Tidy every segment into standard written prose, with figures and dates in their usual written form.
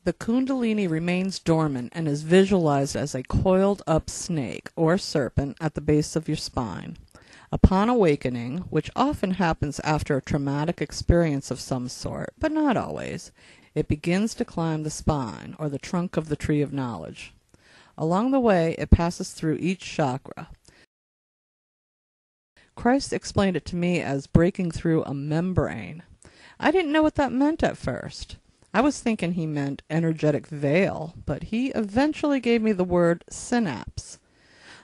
The Kundalini remains dormant and is visualized as a coiled-up snake or serpent at the base of your spine. Upon awakening, which often happens after a traumatic experience of some sort, but not always, it begins to climb the spine, or the trunk of the tree of knowledge. Along the way, it passes through each chakra. Christ explained it to me as breaking through a membrane. I didn't know what that meant at first. I was thinking he meant energetic veil, but he eventually gave me the word synapse.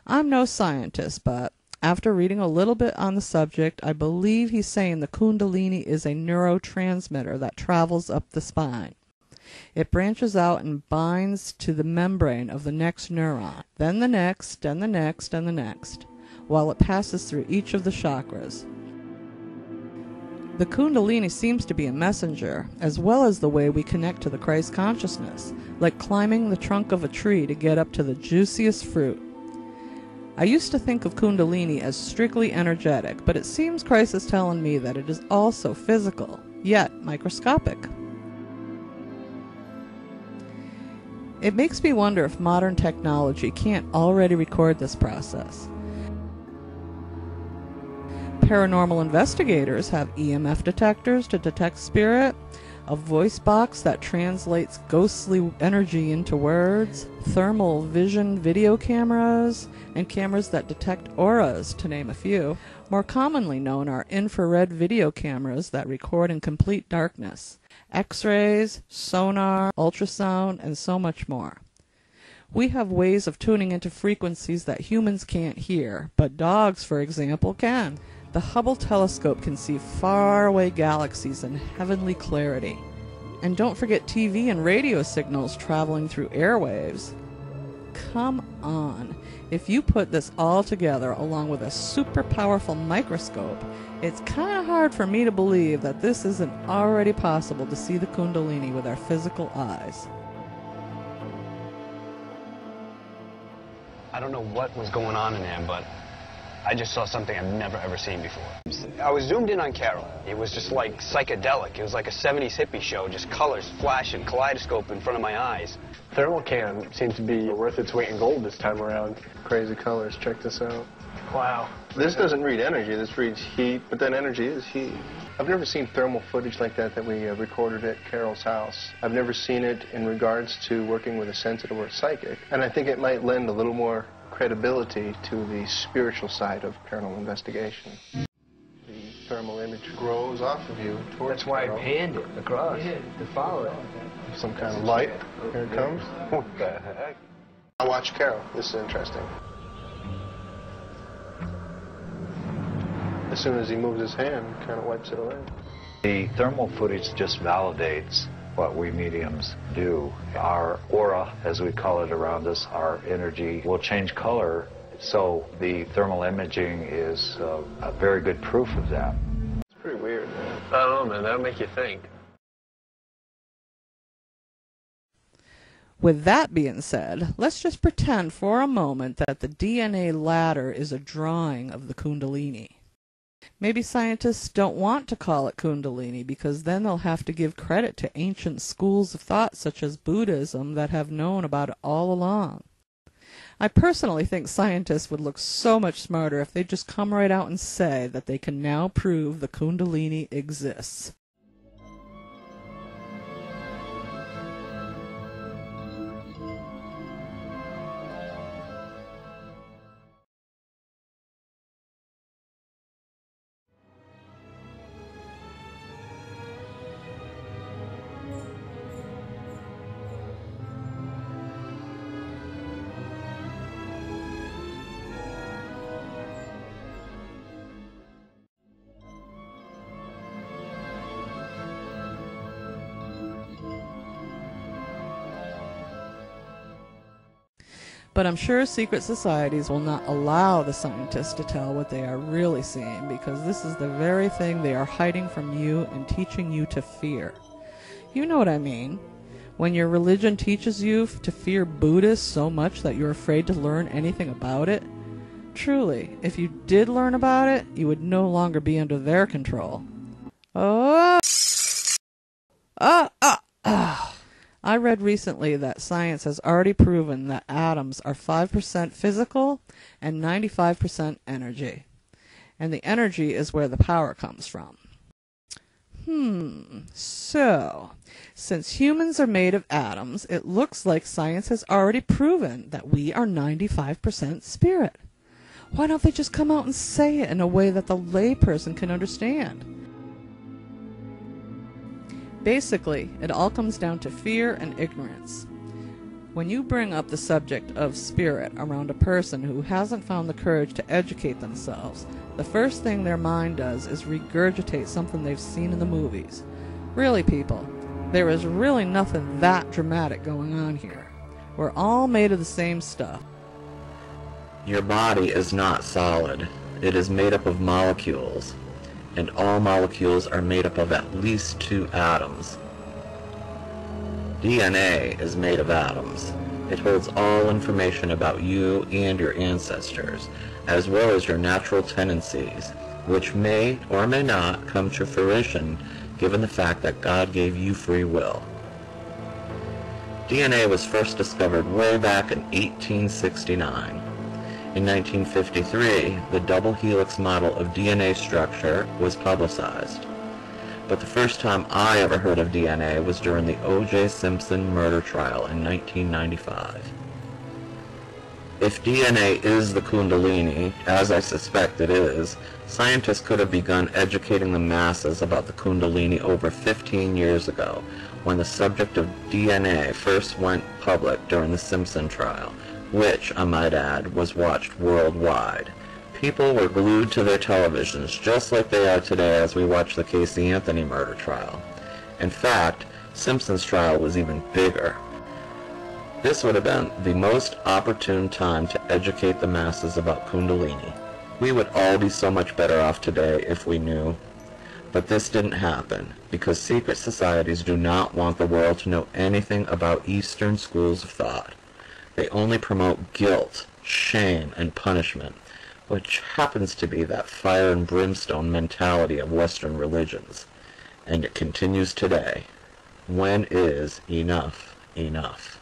I'm no scientist, but after reading a little bit on the subject, I believe he's saying the Kundalini is a neurotransmitter that travels up the spine. It branches out and binds to the membrane of the next neuron, then the next, and the next, and the next, while it passes through each of the chakras. The Kundalini seems to be a messenger, as well as the way we connect to the Christ consciousness, like climbing the trunk of a tree to get up to the juiciest fruit. I used to think of Kundalini as strictly energetic, but it seems Christ is telling me that it is also physical, yet microscopic. It makes me wonder if modern technology can't already record this process. Paranormal investigators have EMF detectors to detect spirit, a voice box that translates ghostly energy into words, thermal vision video cameras, and cameras that detect auras, to name a few. More commonly known are infrared video cameras that record in complete darkness, X-rays, sonar, ultrasound, and so much more. We have ways of tuning into frequencies that humans can't hear, but dogs, for example, can. The Hubble telescope can see faraway galaxies in heavenly clarity. And don't forget TV and radio signals traveling through airwaves. Come on. If you put this all together along with a super powerful microscope, it's kind of hard for me to believe that this isn't already possible to see the Kundalini with our physical eyes. I don't know what was going on in there, but I just saw something I've never ever seen before. I was zoomed in on Carol. It was just like psychedelic. It was like a 70s hippie show, just colors flashing, kaleidoscope in front of my eyes. Thermal can seems to be worth its weight in gold this time around. Crazy colors, check this out. Wow. This doesn't read energy, this reads heat, but then energy is heat. I've never seen thermal footage like that we recorded at Carol's house. I've never seen it in regards to working with a sensitive or a psychic, and I think it might lend a little more credibility to the spiritual side of paranormal investigation. The thermal image grows off of you towards That's why Carol. I panned it across to follow it. Some kind of light. Here it comes. What the heck? Now watch Carol. This is interesting. As soon as he moves his hand, kind of wipes it away. The thermal footage just validates what we mediums do. Our aura, as we call it around us, our energy will change color, so the thermal imaging is a very good proof of that. It's pretty weird, man. I don't know, man. That'll make you think. With that being said, let's just pretend for a moment that the DNA ladder is a drawing of the Kundalini. Maybe scientists don't want to call it Kundalini because then they'll have to give credit to ancient schools of thought such as Buddhism that have known about it all along. I personally think scientists would look so much smarter if they just come right out and say that they can now prove the Kundalini exists. But I'm sure secret societies will not allow the scientists to tell what they are really seeing, because this is the very thing they are hiding from you and teaching you to fear. You know what I mean. When your religion teaches you to fear Buddhists so much that you're afraid to learn anything about it, truly, if you did learn about it, you would no longer be under their control. I read recently that science has already proven that atoms are 5% physical and 95% energy. And the energy is where the power comes from. So, since humans are made of atoms, it looks like science has already proven that we are 95% spirit. Why don't they just come out and say it in a way that the layperson can understand? Basically, it all comes down to fear and ignorance. When you bring up the subject of spirit around a person who hasn't found the courage to educate themselves, the first thing their mind does is regurgitate something they've seen in the movies. Really, people, there is really nothing that dramatic going on here. We're all made of the same stuff. Your body is not solid. It is made up of molecules, and all molecules are made up of at least 2 atoms. DNA is made of atoms. It holds all information about you and your ancestors, as well as your natural tendencies, which may or may not come to fruition given the fact that God gave you free will. DNA was first discovered way back in 1869. In 1953, the double helix model of DNA structure was publicized. But the first time I ever heard of DNA was during the O.J. Simpson murder trial in 1995. If DNA is the Kundalini, as I suspect it is, scientists could have begun educating the masses about the Kundalini over 15 years ago, when the subject of DNA first went public during the Simpson trial, which, I might add, was watched worldwide. People were glued to their televisions just like they are today as we watch the Casey Anthony murder trial. In fact, Simpson's trial was even bigger. This would have been the most opportune time to educate the masses about Kundalini. We would all be so much better off today if we knew. But this didn't happen, because secret societies do not want the world to know anything about Eastern schools of thought. They only promote guilt, shame, and punishment, which happens to be that fire and brimstone mentality of Western religions. And it continues today. When is enough enough?